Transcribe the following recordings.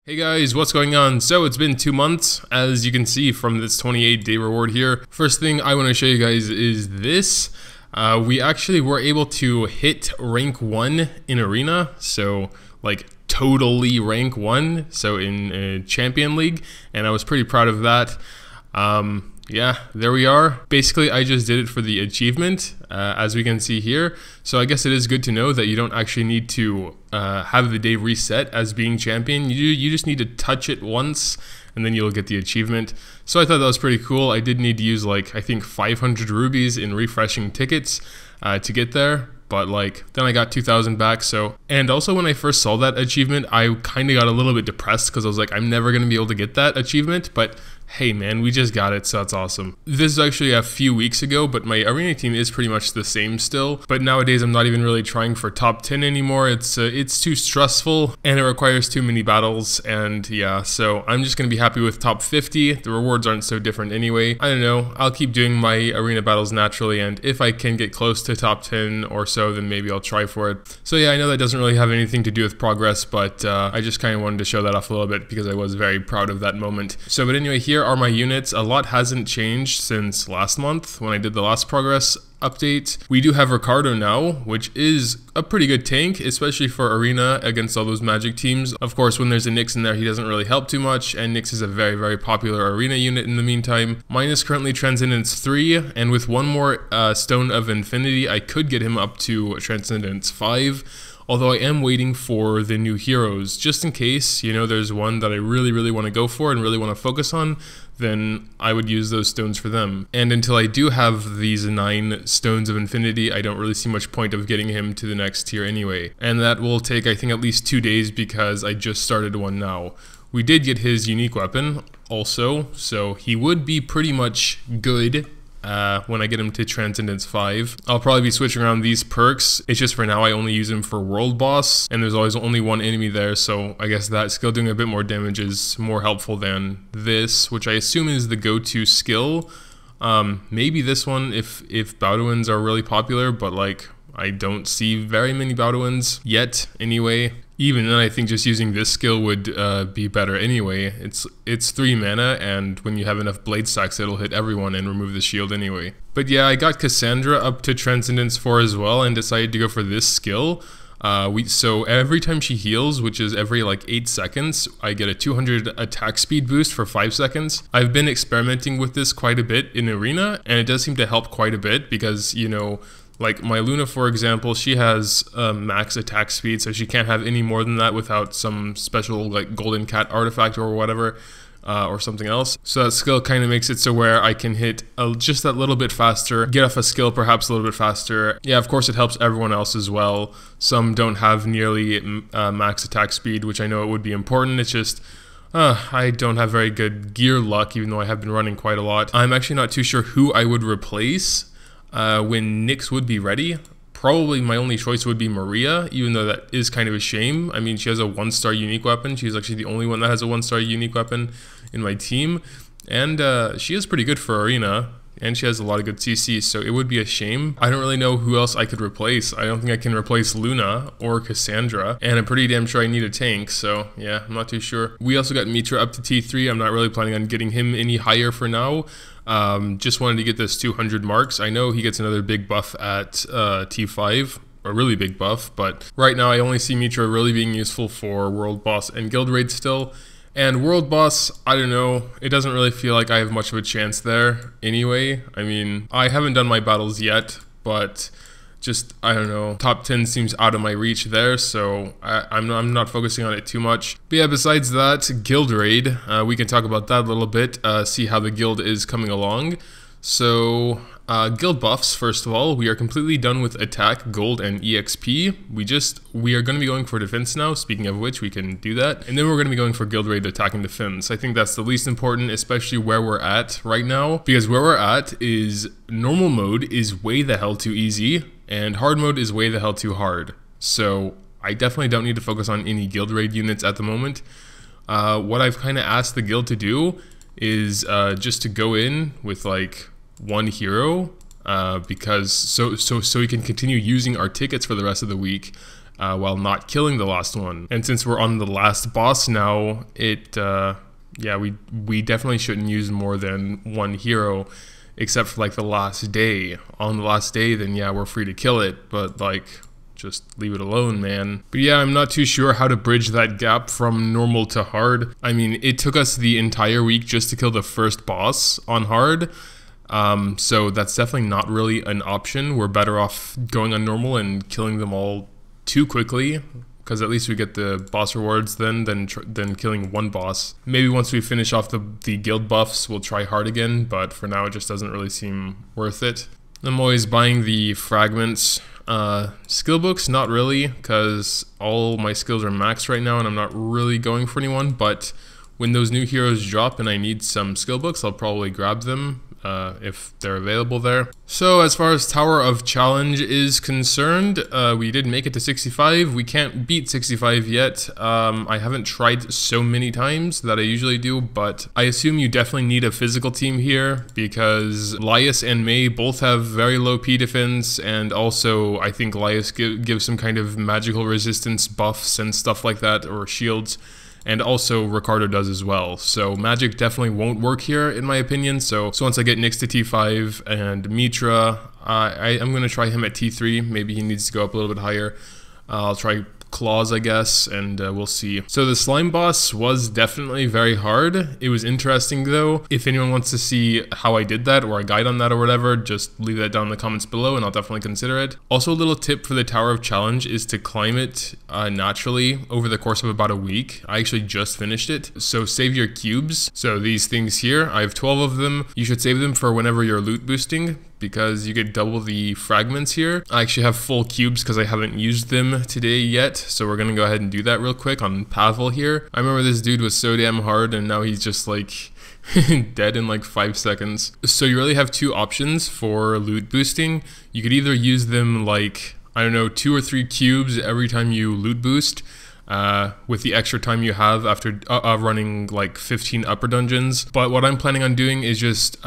Hey guys, what's going on? So it's been 2 months, as you can see from this 28-day reward here. First thing I want to show you guys is this. We actually were able to hit rank 1 in Arena, so like totally rank 1, so in Champion League, and I was pretty proud of that. Yeah, there we are. Basically, I just did it for the achievement, as we can see here. So I guess it is good to know that you don't actually need to have the day reset as being champion. You just need to touch it once, and then you'll get the achievement. So I thought that was pretty cool. I did need to use like, I think 500 rubies in refreshing tickets to get there. But like, then I got 2,000 back, so. And also when I first saw that achievement, I kind of got a little bit depressed because I was like, I'm never going to be able to get that achievement, but hey man, we just got it, so that's awesome. This is actually a few weeks ago, but my arena team is pretty much the same still. But nowadays I'm not even really trying for top 10 anymore. It's too stressful and it requires too many battles, and yeah, so I'm just gonna be happy with top 50. The rewards aren't so different anyway. I don't know, I'll keep doing my arena battles naturally, and if I can get close to top 10 or so, then maybe I'll try for it. So yeah, I know that doesn't really have anything to do with progress, but I just kind of wanted to show that off a little bit because I was very proud of that moment. So but anyway, here are my units. A lot hasn't changed since last month when I did the last progress update. We do have Ricardo now, which is a pretty good tank, especially for Arena against all those Magic teams. Of course, when there's a Nyx in there, he doesn't really help too much, and Nyx is a very, very popular Arena unit in the meantime. Mine is currently Transcendence 3, and with one more Stone of Infinity, I could get him up to Transcendence 5. Although I am waiting for the new heroes, just in case, you know, there's one that I really want to go for and really want to focus on, then I would use those stones for them. And until I do have these 9 stones of infinity, I don't really see much point of getting him to the next tier anyway. And that will take, I think, at least 2 days because I just started one now. We did get his unique weapon also, so he would be pretty much good when I get him to Transcendence 5. I'll probably be switching around these perks. It's just for now I only use him for World Boss, and there's always only one enemy there, so I guess that skill doing a bit more damage is more helpful than this, which I assume is the go-to skill. Maybe this one if Baudouins are really popular, but like I don't see very many Baudouins yet anyway. Even then, I think just using this skill would be better anyway. It's 3 mana, and when you have enough blade stacks, it'll hit everyone and remove the shield anyway. But yeah, I got Cassandra up to Transcendence 4 as well, and decided to go for this skill. So every time she heals, which is every like 8 seconds, I get a 200 attack speed boost for 5 seconds. I've been experimenting with this quite a bit in Arena, and it does seem to help quite a bit because, you know, like my Luna, for example, she has max attack speed, so she can't have any more than that without some special like golden cat artifact or whatever, or something else. So that skill kind of makes it so where I can hit just that little bit faster, get off a skill perhaps a little bit faster. Yeah, of course it helps everyone else as well. Some don't have nearly max attack speed, which I know it would be important. It's just I don't have very good gear luck, even though I have been running quite a lot. I'm actually not too sure who I would replace when Nyx would be ready. Probably my only choice would be Maria, even though that is kind of a shame. I mean, she has a 1-star unique weapon. She's actually the only one that has a 1-star unique weapon in my team. And she is pretty good for Arena, and she has a lot of good CC, so it would be a shame. I don't really know who else I could replace. I don't think I can replace Luna or Cassandra, and I'm pretty damn sure I need a tank, so yeah, I'm not too sure. We also got Mitra up to T3. I'm not really planning on getting him any higher for now. Just wanted to get this 200 marks. I know he gets another big buff at T5, a really big buff, but right now I only see Mitra really being useful for World Boss and Guild Raid still. And World Boss, I don't know, it doesn't really feel like I have much of a chance there anyway. I mean, I haven't done my battles yet, but just, I don't know, top 10 seems out of my reach there, so I'm not focusing on it too much. But yeah, besides that, Guild Raid, we can talk about that a little bit, see how the guild is coming along. So, guild buffs, first of all, we are completely done with attack, gold, and EXP. We are going to be going for defense now, speaking of which, we can do that. And then we're going to be going for guild raid, attack, and defense. I think that's the least important, especially where we're at right now, because where we're at is normal mode is way the hell too easy, and hard mode is way the hell too hard. So, I definitely don't need to focus on any guild raid units at the moment. What I've kind of asked the guild to do is just to go in with like 1 hero, because so we can continue using our tickets for the rest of the week, while not killing the last one. And since we're on the last boss now, yeah, we definitely shouldn't use more than one hero, except for like the last day. On the last day, then yeah, we're free to kill it, but like, just leave it alone, man. But yeah, I'm not too sure how to bridge that gap from normal to hard. I mean, it took us the entire week just to kill the first boss on hard. So that's definitely not really an option. We're better off going on normal and killing them all too quickly, because at least we get the boss rewards than killing one boss. Maybe once we finish off the guild buffs, we'll try hard again, but for now it just doesn't really seem worth it. I'm always buying the fragments. Skill books, not really, because all my skills are maxed right now and I'm not really going for anyone, but when those new heroes drop and I need some skill books, I'll probably grab them if they're available there. So as far as Tower of Challenge is concerned, we did make it to 65. We can't beat 65 yet. I haven't tried so many times that I usually do, but I assume you definitely need a physical team here because Laius and Mei both have very low P defense, and also I think Laius gives some kind of magical resistance buffs and stuff like that, or shields. And also Ricardo does as well. So magic definitely won't work here in my opinion. So once I get Nyx to T5 and Mitra, I'm gonna try him at T3. Maybe he needs to go up a little bit higher. I'll try Claws, I guess, and we'll see. So the slime boss was definitely very hard. It was interesting though. If anyone wants to see how I did that or a guide on that or whatever, just leave that down in the comments below and I'll definitely consider it. Also, a little tip for the Tower of Challenge is to climb it naturally over the course of about a week. I actually just finished it. So save your cubes. So these things here, I have 12 of them. You should save them for whenever you're loot boosting, because you get double the fragments here. I actually have full cubes because I haven't used them today yet, so we're gonna go ahead and do that real quick on Pavel here. I remember this dude was so damn hard and now he's just like dead in like 5 seconds. So you really have two options for loot boosting. You could either use them like, I don't know, 2 or 3 cubes every time you loot boost, with the extra time you have after running like 15 upper dungeons. But what I'm planning on doing is just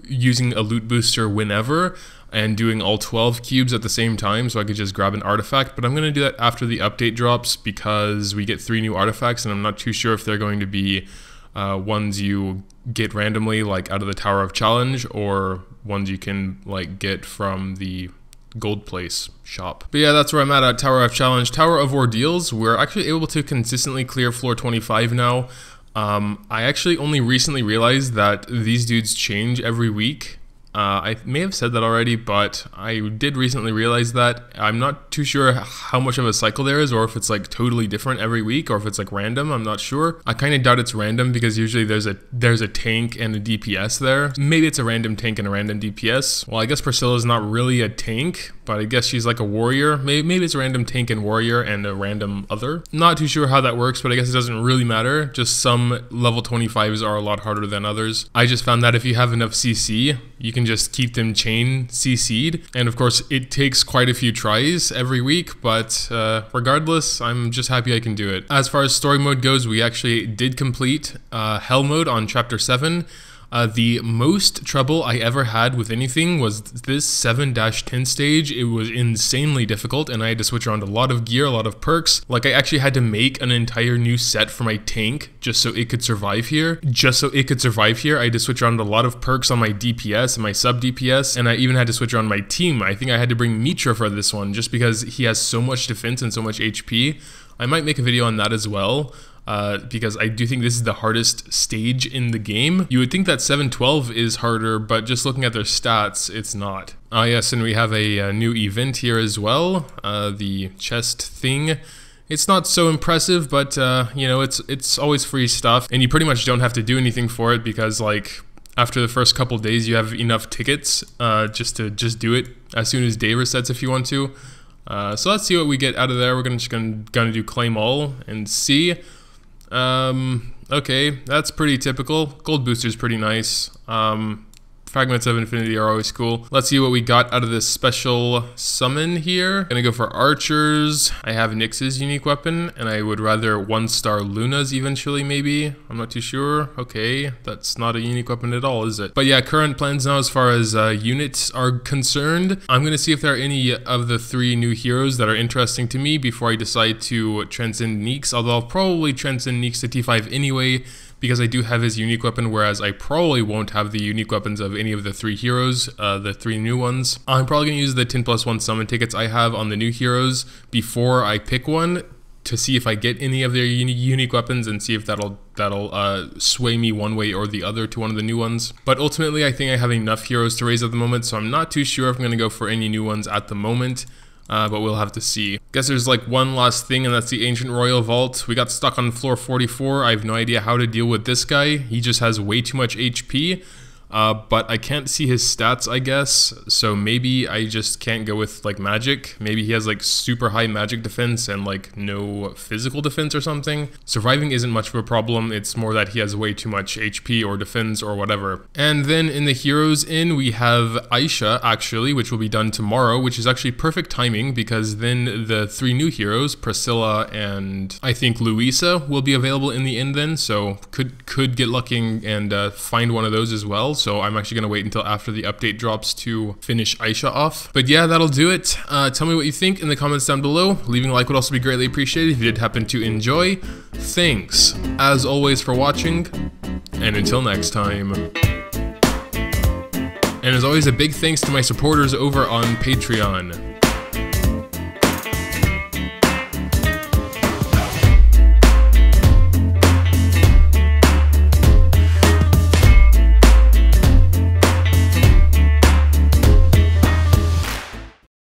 using a loot booster whenever and doing all 12 cubes at the same time, so I could just grab an artifact. But I'm going to do that after the update drops because we get 3 new artifacts and I'm not too sure if they're going to be ones you get randomly like out of the Tower of Challenge or ones you can like get from the Gold Place shop. But yeah, that's where I'm at Tower of Challenge. Tower of Ordeals, we're actually able to consistently clear floor 25 now. I actually only recently realized that these dudes change every week. I may have said that already, but I did recently realize that. I'm not too sure how much of a cycle there is, or if it's like totally different every week, or if it's like random. I'm not sure. I kind of doubt it's random because usually there's a tank and a DPS there. Maybe it's a random tank and a random DPS. Well, I guess Priscilla's not really a tank, but I guess she's like a warrior. Maybe it's a random tank and warrior and a random other. Not too sure how that works, but I guess it doesn't really matter. Just some level 25s are a lot harder than others. I just found that if you have enough CC, you can just keep them chain CC'd. And of course, it takes quite a few tries every week, but regardless, I'm just happy I can do it. As far as story mode goes, we actually did complete Hell mode on chapter 7. The most trouble I ever had with anything was this 7-10 stage. It was insanely difficult and I had to switch around a lot of gear, a lot of perks. Like I actually had to make an entire new set for my tank just so it could survive here. I had to switch around a lot of perks on my DPS and my sub DPS, and I even had to switch around my team. I think I had to bring Mitra for this one just because he has so much defense and so much HP. I might make a video on that as well. Because I do think this is the hardest stage in the game. You would think that 7-12 is harder, but just looking at their stats, it's not. Yes, and we have a new event here as well, the chest thing. It's not so impressive, but you know, it's always free stuff, and you pretty much don't have to do anything for it because like after the first couple days, you have enough tickets just to do it as soon as day resets if you want to. So let's see what we get out of there. We're gonna do claim all and see. Okay, that's pretty typical. Gold booster's pretty nice. Fragments of Infinity are always cool. Let's see what we got out of this special summon here. Gonna go for archers. I have Nyx's unique weapon, and I would rather 1-star Luna's eventually, maybe. I'm not too sure. Okay, that's not a unique weapon at all, is it? But yeah, current plans now as far as units are concerned. I'm gonna see if there are any of the 3 new heroes that are interesting to me before I decide to transcend Nyx, although I'll probably transcend Nyx to T5 anyway, because I do have his unique weapon, whereas I probably won't have the unique weapons of any of the 3 heroes, the 3 new ones. I'm probably going to use the 10+1 summon tickets I have on the new heroes before I pick one to see if I get any of their unique weapons and see if that'll sway me one way or the other to one of the new ones. But ultimately, I think I have enough heroes to raise at the moment, so I'm not too sure if I'm going to go for any new ones at the moment. But we'll have to see. Guess there's like one last thing, and that's the Ancient Royal Vault. We got stuck on floor 44. I have no idea how to deal with this guy. He just has way too much HP. But I can't see his stats, I guess, so maybe I just can't go with like magic. Maybe he has like super high magic defense and like no physical defense or something. Surviving isn't much of a problem, it's more that he has way too much HP or defense or whatever. And then in the Heroes Inn we have Aisha actually, which will be done tomorrow, which is actually perfect timing because then the 3 new heroes, Priscilla and I think Louisa, will be available in the inn then, so could get lucky and find one of those as well. So I'm actually going to wait until after the update drops to finish Aisha off. But yeah, that'll do it. Tell me what you think in the comments down below. Leaving a like would also be greatly appreciated if you did happen to enjoy. Thanks, as always, for watching, and until next time. And as always, a big thanks to my supporters over on Patreon.